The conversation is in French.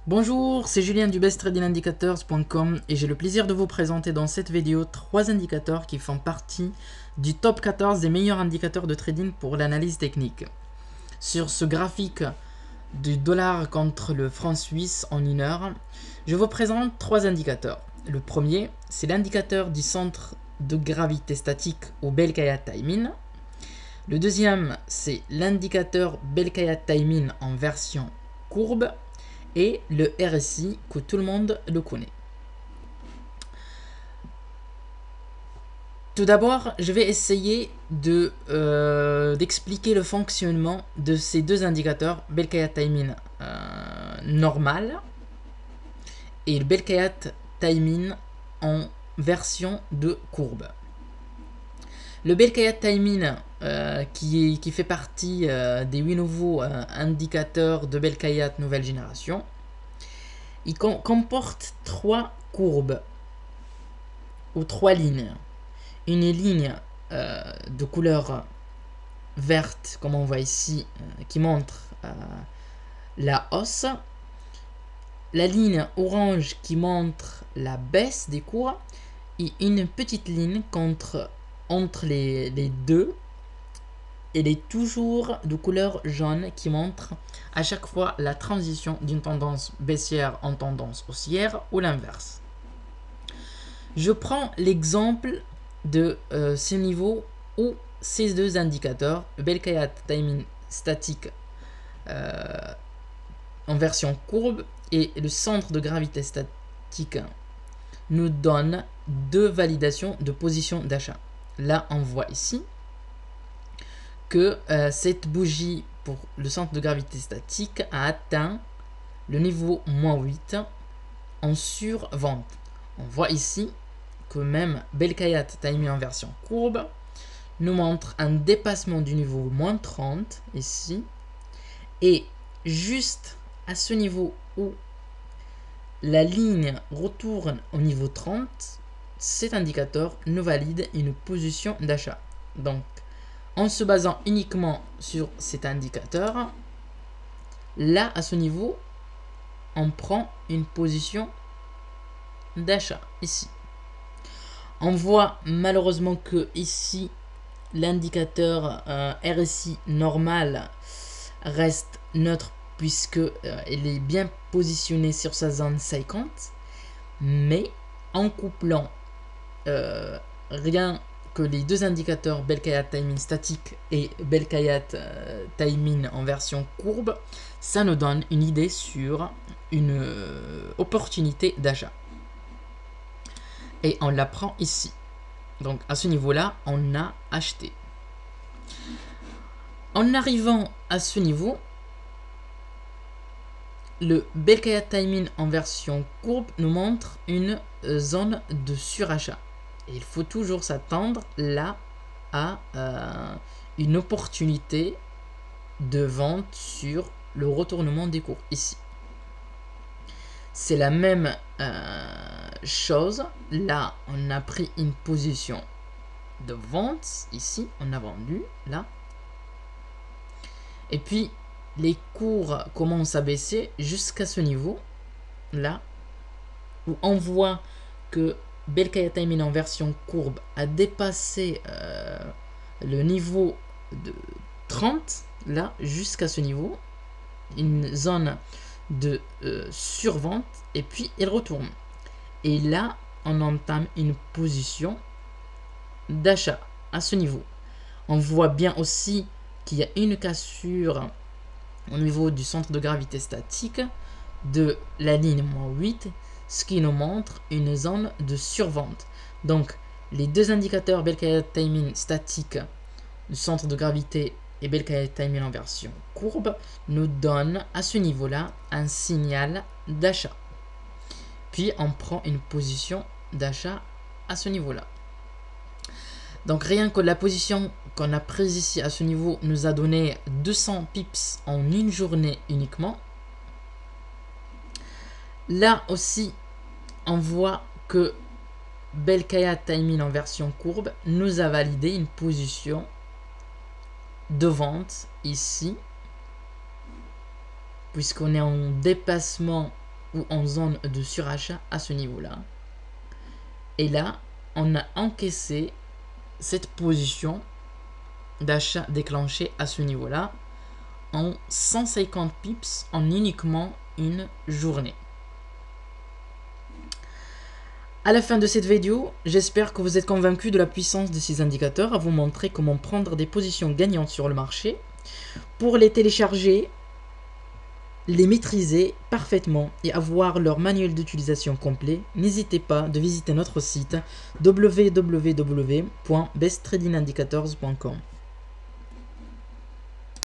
Bonjour, c'est Julien du besttradingindicators.com et j'ai le plaisir de vous présenter dans cette vidéo 3 indicateurs qui font partie du top 14 des meilleurs indicateurs de trading pour l'analyse technique. Sur ce graphique du dollar contre le franc suisse en 1 heure, je vous présente 3 indicateurs. Le premier, c'est l'indicateur du centre de gravité statique ou Belkaya Taimin. Le deuxième, c'est l'indicateur Belkaya Taimin en version courbe. Et le RSI que tout le monde le connaît. Tout d'abord, je vais essayer d'expliquer le fonctionnement de ces deux indicateurs, Belkaya Taimin normal et le Belkaya Taimin en version de courbe. Le Belkaya Taimin qui fait partie des 8 nouveaux indicateurs de Belkaya nouvelle génération, il comporte 3 courbes ou 3 lignes. Une ligne de couleur verte, comme on voit ici, qui montre la hausse. La ligne orange qui montre la baisse des cours. Et une petite ligne entre les deux. Elle est toujours de couleur jaune qui montre à chaque fois la transition d'une tendance baissière en tendance haussière ou l'inverse. Je prends l'exemple de ce niveau où ces deux indicateurs, Belkaya Taimin statique en version courbe et le centre de gravité statique nous donnent deux validations de position d'achat. Là, on voit ici que cette bougie pour le centre de gravité statique a atteint le niveau -8 en survente. On voit ici que même Belkaya Taimin en version courbe nous montre un dépassement du niveau -30 ici, et juste à ce niveau où la ligne retourne au niveau 30, cet indicateur nous valide une position d'achat. Donc en se basant uniquement sur cet indicateur, là, à ce niveau, on prend une position d'achat, ici. On voit malheureusement que ici, l'indicateur RSI normal reste neutre puisque il est bien positionné sur sa zone 50. Mais en couplant rien que les deux indicateurs Belkaya Taimin statique et Belkaya Taimin en version courbe, ça nous donne une idée sur une opportunité d'achat. Et on la prend ici. Donc à ce niveau-là, on a acheté. En arrivant à ce niveau, le Belkaya Taimin en version courbe nous montre une zone de surachat. Et il faut toujours s'attendre là à une opportunité de vente sur le retournement des cours ici. C'est la même chose. Là, on a pris une position de vente. Ici, on a vendu. Là. Et puis, les cours commencent à baisser jusqu'à ce niveau. Là. Où on voit que Belkaya Taimin en version courbe a dépassé le niveau de 30, là, jusqu'à ce niveau, une zone de survente, et puis il retourne. Et là, on entame une position d'achat à ce niveau. On voit bien aussi qu'il y a une cassure au niveau du centre de gravité statique de la ligne -8, ce qui nous montre une zone de survente. Donc, les deux indicateurs Belkaya Taimin statique du centre de gravité et Belkaya Taimin en version courbe nous donnent à ce niveau-là un signal d'achat. Puis, on prend une position d'achat à ce niveau-là. Donc, rien que la position qu'on a prise ici à ce niveau nous a donné 200 pips en une journée uniquement. Là aussi, on voit que Belkaya Taimin en version courbe nous a validé une position de vente ici, puisqu'on est en dépassement ou en zone de surachat à ce niveau-là. Et là, on a encaissé cette position d'achat déclenchée à ce niveau-là en 150 pips en uniquement une journée. À la fin de cette vidéo, j'espère que vous êtes convaincus de la puissance de ces indicateurs à vous montrer comment prendre des positions gagnantes sur le marché. Pour les télécharger, les maîtriser parfaitement et avoir leur manuel d'utilisation complet, n'hésitez pas de visiter notre site www.besttradingindicators.com.